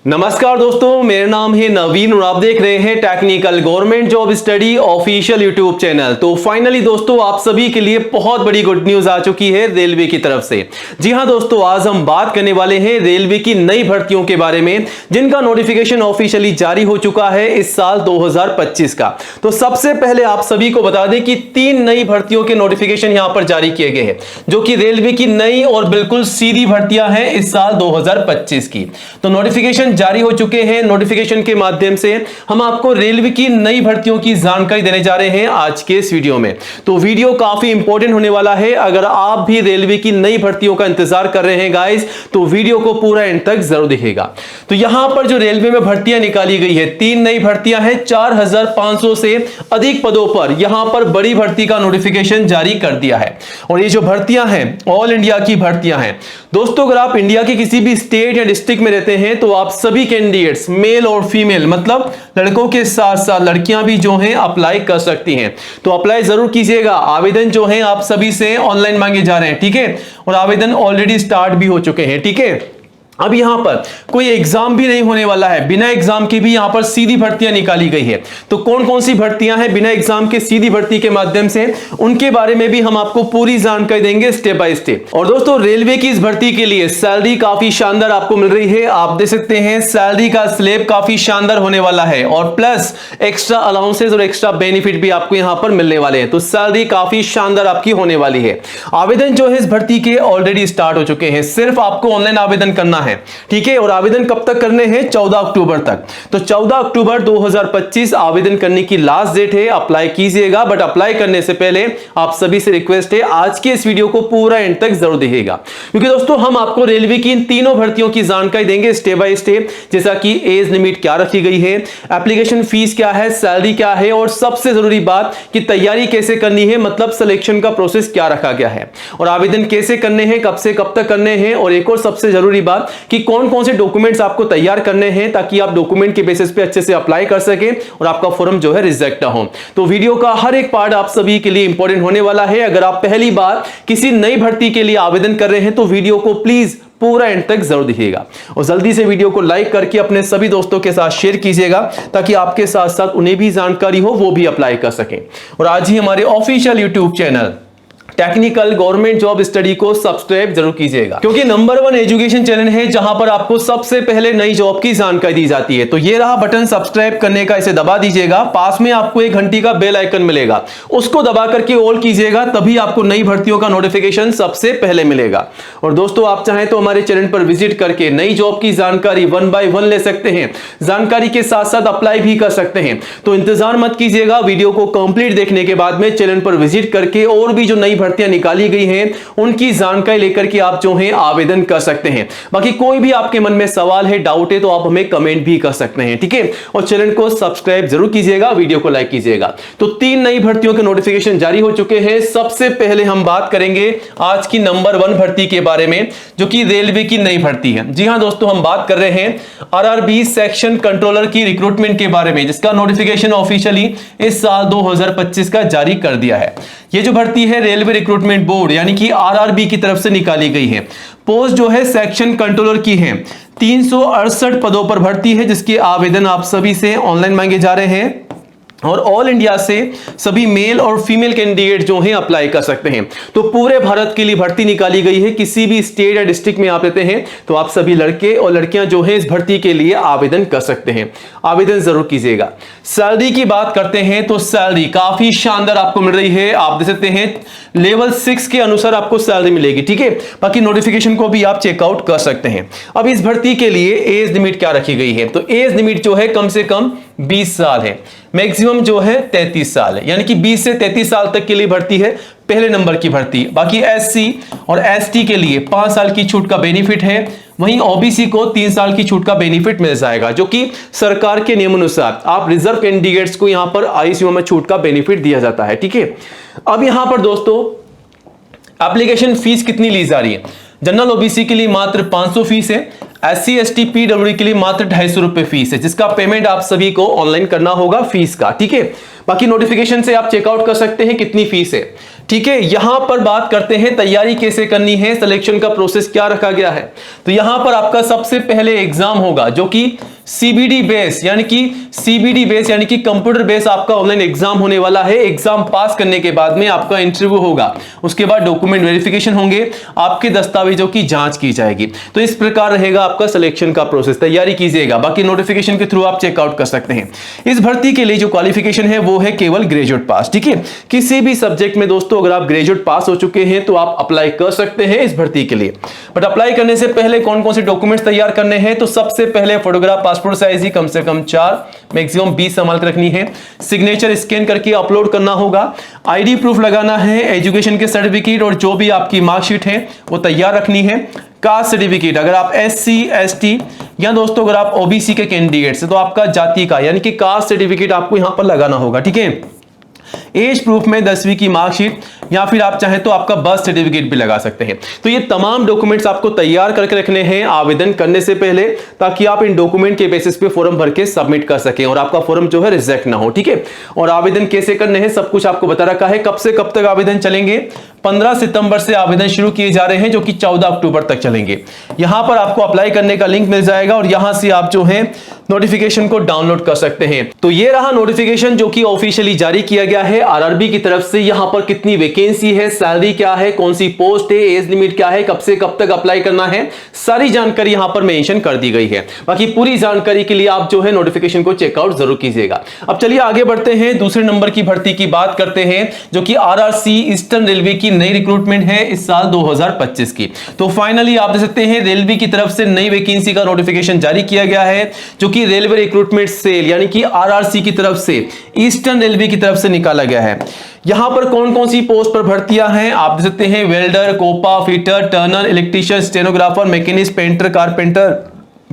नमस्कार दोस्तों, मेरा नाम है नवीन और आप देख रहे हैं technical government job study official YouTube channel. तो फाइनली दोस्तों, आप सभी के लिए बहुत बड़ी गुड न्यूज आ चुकी है रेलवे की तरफ से। जी हां दोस्तों, आज हम बात करने वाले हैं रेलवे की नई भर्तियों के बारे में जिनका नोटिफिकेशन ऑफिशियली जारी हो चुका है इस साल 2025 का। तो सबसे पहले आप सभी को बता दें कि 3 नई भर्तियों के नोटिफिकेशन यहां पर जारी किए गए हैं जो कि रेलवे की नई और बिल्कुल सीधी भर्तियां हैं इस साल 2025 की। तो नोटिफिकेशन जारी हो चुके हैं। नोटिफिकेशन के माध्यम से हम आपको रेलवे की नई भर्तियों की जानकारी देने जा रहे हैं आज के इस वीडियो में। तो वीडियो काफी इंपॉर्टेंट होने वाला है। अगर आप भी रेलवे की नई भर्तियों का इंतजार कर रहे हैं गाइस, तो वीडियो को पूरा एंड तक जरूर देखिएगा। तो यहां पर जो रेलवे में भर्तियां निकाली गई है, 3 नई भर्तियां हैं। 4500 से अधिक पदों पर यहां पर बड़ी भर्ती का नोटिफिकेशन जारी कर दिया है। और ये जो भर्तियां हैं ऑल इंडिया की भर्तियां हैं दोस्तों। अगर आप इंडिया के किसी भी स्टेट या डिस्ट्रिक्ट में रहते हैं तो आप सभी कैंडिडेट्स मेल और फीमेल मतलब लड़कों के साथ साथ लड़कियां भी जो हैं अप्लाई कर सकती हैं। तो अप्लाई जरूर कीजिएगा। आवेदन जो है आप सभी से ऑनलाइन मांगे जा रहे हैं, ठीक है। और आवेदन ऑलरेडी स्टार्ट भी हो चुके हैं, ठीक है। अब यहां पर कोई एग्जाम भी नहीं होने वाला है, बिना एग्जाम के भी यहां पर सीधी भर्तियां निकाली गई है। तो कौन कौन सी भर्तियां हैं बिना एग्जाम के सीधी भर्ती के माध्यम से, उनके बारे में भी हम आपको पूरी जानकारी देंगे स्टेप बाय स्टेप। और दोस्तों, रेलवे की इस भर्ती के लिए सैलरी काफी शानदार आपको मिल रही है। आप देख सकते हैं सैलरी का स्लैब काफी शानदार होने वाला है और प्लस एक्स्ट्रा अलाउंसेस और एक्स्ट्रा बेनिफिट भी आपको यहां पर मिलने वाले हैं। तो सैलरी काफी शानदार आपकी होने वाली है। आवेदन जो है इस भर्ती के ऑलरेडी स्टार्ट हो चुके हैं। सिर्फ आपको ऑनलाइन आवेदन करना है, ठीक है। और आवेदन कब तक करने हैं? 14 अक्टूबर तक। तो 14 अक्टूबर 2025 आवेदन करने की लास्ट डेट है। अप्लाई कीजिएगा, बट अप्लाई करने से पहले आप सभी से रिक्वेस्ट है आज के इस वीडियो को पूरा एंड तक जरूर देखिएगा, क्योंकि दोस्तों हम आपको रेलवे की इन तीनों भर्तियों की जानकारी देंगे स्टेप बाय स्टेप। जैसा कि एज लिमिट क्या रखी गई है, एप्लीकेशन फीस क्या है, सैलरी क्या है, और सबसे जरूरी बात कि तैयारी कैसे करनी है, मतलब सिलेक्शन का प्रोसेस क्या रखा गया है, और आवेदन कैसे करने हैं, कब से कब तक करने हैं, और एक और सबसे जरूरी बात कि कौन कौन से डॉक्यूमेंट्स आपको तैयार करने हैं ताकि आप डॉक्यूमेंट के बेसिस पे अच्छे से अप्लाई कर सकें और आपका फॉर्म जो है रिजेक्ट ना हो। तो वीडियो का हर एक पार्ट आप सभी के लिए इंपॉर्टेंट होने वाला है। अगर आप पहली बार किसी नई भर्ती के लिए आवेदन कर रहे हैं तो वीडियो को प्लीज पूरा एंड तक जरूर देखिएगा और जल्दी से वीडियो को लाइक करके अपने सभी दोस्तों के साथ शेयर कीजिएगा ताकि आपके साथ साथ उन्हें भी जानकारी हो, वो भी अप्लाई कर सकें। और आज ही हमारे official YouTube channel technical government job study को सब्सक्राइब जरूर कीजिएगा, क्योंकि नंबर 1 एजुकेशन चैनल है जहां पर आपको सबसे पहले नई जॉब की जानकारी दी जाती है। तो ये रहा बटन सब्सक्राइब करने का, इसे दबा दीजिएगा। पास में आपको एक घंटी का बेल आइकन मिलेगा, उसको दबा करके ऑल कीजिएगा, तभी आपको नई भर्तियों का नोटिफिकेशन सबसे पहले मिलेगा। और दोस्तों, आप चाहें तो हमारे चैनल पर विजिट करके नई जॉब की जानकारी 1 बाय 1 ले सकते हैं। जानकारी के साथ साथ अप्लाई भी कर सकते हैं। तो इंतजार मत कीजिएगा, वीडियो को कंप्लीट देखने के बाद में चैनल पर विजिट करके और भी जो नई भर्तियां निकाली गई हैं उनकी जानकारी लेकर के आप जो है आवेदन कर सकते हैं। बाकी कोई भी आपके मन में सवाल है, डाउट है, तो आप हमें कमेंट भी कर सकते हैं, ठीक है। और चैनल को सब्सक्राइब जरूर कीजिएगा, वीडियो को लाइक कीजिएगा। तो 3 नई भर्तियों के नोटिफिकेशन जारी हो चुके हैं। सबसे पहले हम बात करेंगे आज की नंबर 1 भर्ती के बारे में, जो कि रेलवे की नई भर्ती है। जी हां दोस्तों, हम बात कर रहे हैं आरआरबी सेक्शन कंट्रोलर की रिक्रूटमेंट के बारे में, जिसका नोटिफिकेशन ऑफिशियली इस साल 2025 का जारी कर दिया है। ये जो भर्ती है रेलवे रिक्रूटमेंट बोर्ड यानी कि आरआरबी की तरफ से निकाली गई है। पोस्ट जो है सेक्शन कंट्रोलर की है। 368 पदों पर भर्ती है, जिसके आवेदन आप सभी से ऑनलाइन मांगे जा रहे हैं। और ऑल इंडिया से सभी मेल और फीमेल कैंडिडेट जो हैं अप्लाई कर सकते हैं। तो पूरे भारत के लिए भर्ती निकाली गई है। किसी भी स्टेट या डिस्ट्रिक्ट में आप रहते हैं तो आप सभी लड़के और लड़कियां जो हैं इस भर्ती के लिए आवेदन कर सकते हैं। आवेदन जरूर कीजिएगा। सैलरी की बात करते हैं तो सैलरी काफी शानदार आपको मिल रही है। आप देख सकते हैं लेवल 6 के अनुसार आपको सैलरी मिलेगी, ठीक है। बाकी नोटिफिकेशन को भी आप चेकआउट कर सकते हैं। अब इस भर्ती के लिए एज लिमिट क्या रखी गई है? तो एज लिमिट जो है कम से कम 20 साल है, मैक्सिमम जो है 33 साल है, यानी कि 20 से 33 साल तक के लिए भर्ती है, पहले नंबर की भर्ती। बाकी एससी और एसटी के लिए 5 साल की छूट का बेनिफिट है। वहीं ओबीसी को 3 साल की छूट का बेनिफिट मिल जाएगा, जो कि सरकार के नियमानुसार आप रिजर्व कैंडिडेट्स को यहां पर आईसीयू में छूट का बेनिफिट दिया जाता है, ठीक है। अब यहां पर दोस्तों एप्लीकेशन फीस कितनी ली जा रही है? जनरल ओबीसी के लिए मात्र 500 फीस है। एससी एसटी पीडब्ल्यूडी के लिए मात्र 250 रुपए फीस है, जिसका पेमेंट आप सभी को ऑनलाइन करना होगा फीस का, ठीक है। बाकी नोटिफिकेशन से आप चेकआउट कर सकते हैं कितनी फीस है। ठीक है, यहां पर बात करते हैं तैयारी कैसे करनी है, सिलेक्शन का प्रोसेस क्या रखा गया है। तो यहां पर आपका सबसे पहले एग्जाम होगा जो कि सीबीडी बेस यानी कि कंप्यूटर बेस आपका ऑनलाइन एग्जाम होने वाला है। एग्जाम पास करने के बाद में आपका इंटरव्यू होगा, उसके बाद डॉक्यूमेंट वेरिफिकेशन होंगे, आपके दस्तावेजों की जांच की जाएगी। तो इस प्रकार रहेगा आपका सिलेक्शन का प्रोसेस, तैयारी कीजिएगा। बाकी नोटिफिकेशन के थ्रू आप चेकआउट कर सकते हैं। इस भर्ती के लिए जो क्वालिफिकेशन है वो है केवल ग्रेजुएट पास। ठीक है, किसी भी सब्जेक्ट में दोस्तों अगर आप ग्रेजुएट पास हो चुके हैं तो आप अप्लाई कर सकते हैं इस भर्ती के लिए। बट अप्लाई करने से पहले कौन कौन से डॉक्यूमेंट्स तैयार करने हैं, तो सबसे पहले फोटोग्राफ पासपोर्ट साइज ही कम से कम 4 मैक्सिमम 20 संभाल कर रखनी है। सिग्नेचर स्कैन करके अपलोड करना होगा। आईडी प्रूफ लगाना है, एजुकेशन के सर्टिफिकेट और जो भी आपकी मार्कशीट है वो तैयार रखनी है। कास्ट सर्टिफिकेट, अगर आप SC ST या दोस्तों अगर आप OBC के कैंडिडेट से तो आपका जाति का यानी कि कास्ट सर्टिफिकेट आपको यहां पर लगाना होगा। ठीक है, एज प्रूफ में 10वीं की मार्कशीट या फिर आप चाहें तो आपका बर्थ सर्टिफिकेट भी लगा सकते हैं। तो ये तमाम डॉक्यूमेंट्स आपको तैयार करके रखने हैं आवेदन करने से पहले, ताकि आप इन डॉक्यूमेंट के बेसिस पे फॉर्म भर के सबमिट कर सकें और आपका फॉर्म जो है रिजेक्ट ना हो। ठीक है, और आवेदन कैसे करने हैं सब कुछ आपको बता रखा है। कब से कब तक आवेदन चलेंगे, 15 सितंबर से आवेदन शुरू किए जा रहे हैं जो कि 14 अक्टूबर तक चलेंगे। यहां पर आपको अप्लाई करने का लिंक मिल जाएगा और यहां से आप जो है नोटिफिकेशन को डाउनलोड कर सकते हैं। तो ये रहा नोटिफिकेशन जो कि ऑफिशियली जारी किया गया है आरआरबी की तरफ से। यहां पर कितनी वैकेंसी है, सैलरी क्या है, कौन सी पोस्ट है, एज लिमिट क्या है, कब से कब तक अप्लाई करना है, सारी जानकारी यहां पर मेंशन कर दी गई है। बाकी पूरी जानकारी के लिए आप जो है नोटिफिकेशन को चेकआउट जरूर कीजिएगा। अब चलिए आगे बढ़ते हैं, दूसरे नंबर की भर्ती की बात करते हैं जो कि RRC ईस्टर्न रेलवे की नई रिक्रूटमेंट है इस साल 2025 की। तो फाइनली आप देख सकते हैं रेलवे की तरफ से नई वैकेंसी का नोटिफिकेशन जारी किया गया है जो कि रेलवे रिक्रूटमेंट सेल यानी कि RRC की तरफ से ईस्टर्न रेलवे की तरफ से निकाला गया है। यहां पर कौन कौन सी पोस्ट पर भर्तियां हैं आप देख सकते हैं, welder, COPA, fitter, turner, electrician, stenographer, machinist, painter, carpenter,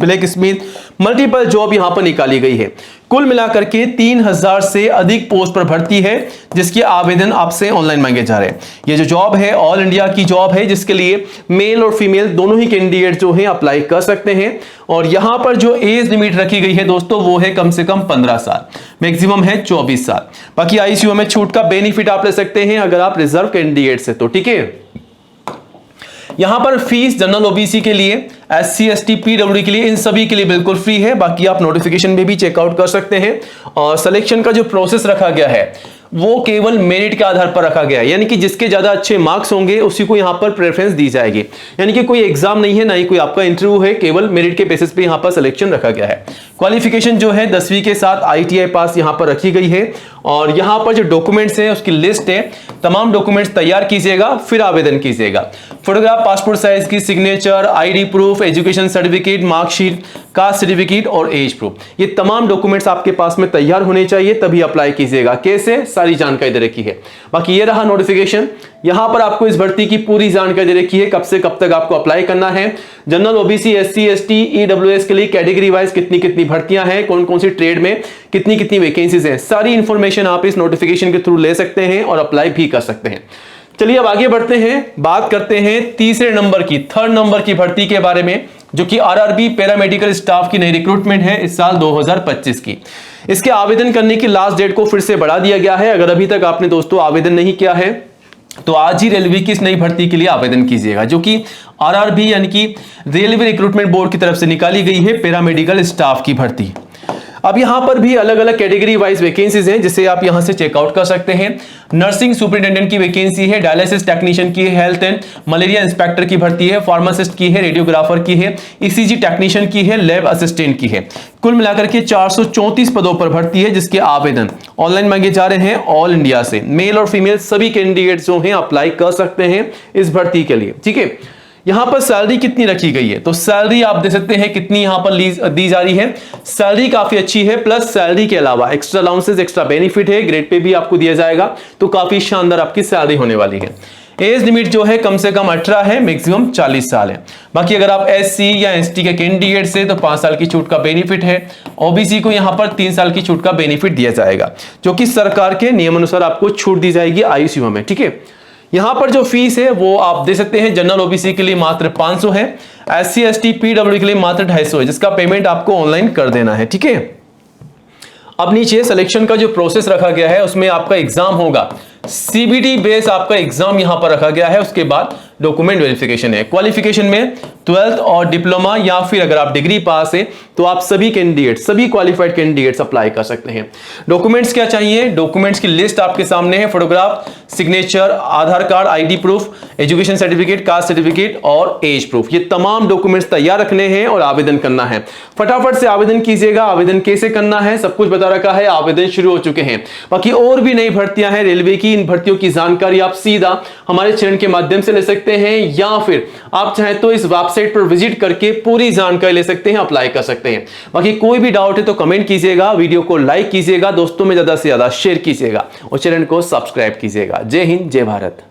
blacksmith, multiple job यहां पर निकाली गई है। कुल मिलाकर के 3000 से अधिक पोस्ट पर भर्ती है जिसके आवेदन आपसे ऑनलाइन मांगे जा रहे हैं। ये जो जॉब है ऑल इंडिया की जॉब है जिसके लिए मेल और फीमेल दोनों ही कैंडिडेट जो हैं अप्लाई कर सकते हैं। और यहां पर जो एज लिमिट रखी गई है दोस्तों वो है कम से कम 15 साल, मैक्सिमम है 24 साल। बाकी ICU में छूट का बेनिफिट आप ले सकते हैं अगर आप रिजर्व कैंडिडेट से, तो ठीक है। यहां पर फीस जनरल OBC के लिए, SC ST PWD के लिए, इन सभी के लिए बिल्कुल फ्री है। बाकी आप नोटिफिकेशन में भी चेकआउट कर सकते हैं। और सिलेक्शन का जो प्रोसेस रखा गया है वो केवल मेरिट के आधार पर रखा गया है, यानी कि जिसके ज्यादा अच्छे मार्क्स होंगे उसी को यहां पर प्रेफरेंस दी जाएगी। यानी कि कोई एग्जाम नहीं है, ना ही कोई आपका इंटरव्यू है, केवल मेरिट के बेसिस पे यहां पर सिलेक्शन रखा गया है। क्वालिफिकेशन जो है 10वीं के साथ ITI पास यहां पर रखी गई है। और यहां पर जो डॉक्यूमेंट्स है उसकी लिस्ट है, तमाम डॉक्यूमेंट्स तैयार कीजिएगा फिर आवेदन कीजिएगा। फोटोग्राफ पासपोर्ट साइज की, signature, ID proof, education certificate, marksheet, cast certificate और एज प्रूफ, ये तमाम डॉक्यूमेंट्स आपके पास में तैयार होने चाहिए तभी अप्लाई कीजिएगा। कैसे, सारी जानकारी दे रखी है। बाकी ये रहा नोटिफिकेशन, यहां पर आपको इस भर्ती की पूरी जानकारी दे रखी है, कब से कब तक आपको अप्लाई करना है, general OBC SC ST EWS के लिए कैटेगरी वाइज कितनी कितनी भर्तियां हैं, कौन कौन सी ट्रेड में कितनी कितनी वैकेंसीज हैं, सारी इंफॉर्मेशन आप इस नोटिफिकेशन के थ्रू ले सकते हैं और अप्लाई भी कर सकते हैं। चलिए अब आगे बढ़ते हैं, बात करते हैं तीसरे नंबर की, थर्ड नंबर की भर्ती के बारे में जो कि RRB पैरामेडिकल स्टाफ की नई रिक्रूटमेंट है इस साल 2025 की। इसके आवेदन करने की लास्ट डेट को फिर से बढ़ा दिया गया है। अगर अभी तक आपने दोस्तों आवेदन नहीं किया है तो आज ही रेलवे की इस नई भर्ती के लिए आवेदन कीजिएगा जो कि RRB यानी कि रेलवे रिक्रूटमेंट बोर्ड की तरफ से निकाली गई है पैरामेडिकल स्टाफ की भर्ती। अब यहां पर भी अलग अलग कैटेगरी वाइज वैकेंसीज हैं जिसे आप यहां से चेकआउट कर सकते हैं। नर्सिंग सुपरिटेंडेंट की वैकेंसी है, डायलिसिस टेक्नीशियन की है, हेल्थ एंड मलेरिया इंस्पेक्टर की भर्ती है, फार्मासिस्ट की है, रेडियोग्राफर की है, ECG टेक्नीशियन की है, लैब असिस्टेंट की है। कुल मिलाकर के 434 पदों पर भर्ती है जिसके आवेदन ऑनलाइन मांगे जा रहे हैं ऑल इंडिया से। मेल और फीमेल सभी कैंडिडेट जो हैं अप्लाई कर सकते हैं इस भर्ती के लिए, ठीक है। यहां पर सैलरी कितनी रखी गई है, तो सैलरी आप देख सकते हैं कितनी यहां पर दी जा रही है। सैलरी काफी अच्छी है, प्लस सैलरी के अलावा एक्स्ट्रा अलाउंसेस, एक्स्ट्रा बेनिफिट है, ग्रेड पे भी आपको दिया जाएगा, तो काफी शानदार आपकी सैलरी होने वाली है। एज लिमिट जो है कम से कम 18 है, मैक्सिमम 40 साल है। बाकी अगर आप SC या ST के कैंडिडेट से तो 5 साल की छूट का बेनिफिट है। OBC को यहां पर 3 साल की छूट का बेनिफिट दिया जाएगा जो कि सरकार के नियम अनुसार आपको छूट दी जाएगी ICU में, ठीक है। यहां पर जो फीस है वो आप दे सकते हैं, जनरल OBC के लिए मात्र 500 है, SC ST PWD के लिए मात्र 250 है, जिसका पेमेंट आपको ऑनलाइन कर देना है, ठीक है। अब नीचे सिलेक्शन का जो प्रोसेस रखा गया है उसमें आपका एग्जाम होगा सीबीटी बेस आपका एग्जाम यहां पर रखा गया है। उसके बाद डॉक्यूमेंट वेरिफिकेशन है। क्वालिफिकेशन में 12th और डिप्लोमा या फिर अगर आप डिग्री पास है तो आप सभी कैंडिडेट, सभी क्वालिफाइड कैंडिडेट्स अप्लाई कर सकते हैं। डॉक्यूमेंट्स क्या चाहिए? डॉक्यूमेंट्स की लिस्ट आपके सामने है। Photograph, signature, Aadhaar card, ID proof, education certificate, caste certificate और एज प्रूफ, ये तमाम डॉक्यूमेंट्स तैयार रखने हैं और आवेदन करना है। फटाफट से आवेदन कीजिएगा। आवेदन कैसे करना है सब कुछ बता रखा है, आवेदन शुरू हो चुके हैं। बाकी और भी नई भर्तियां हैं रेलवे की, इन भर्तियों की जानकारी आप सीधा हमारे चैनल के माध्यम से ले सकते हैं या फिर आप चाहें तो इस वेबसाइट पर विजिट करके पूरी जानकारी ले सकते हैं, अप्लाई कर सकते हैं। बाकी कोई भी डाउट है तो कमेंट कीजिएगा, वीडियो को लाइक कीजिएगा, दोस्तों में ज्यादा से ज्यादा शेयर कीजिएगा और चैनल को सब्सक्राइब कीजिएगा। जय हिंद, जय भारत।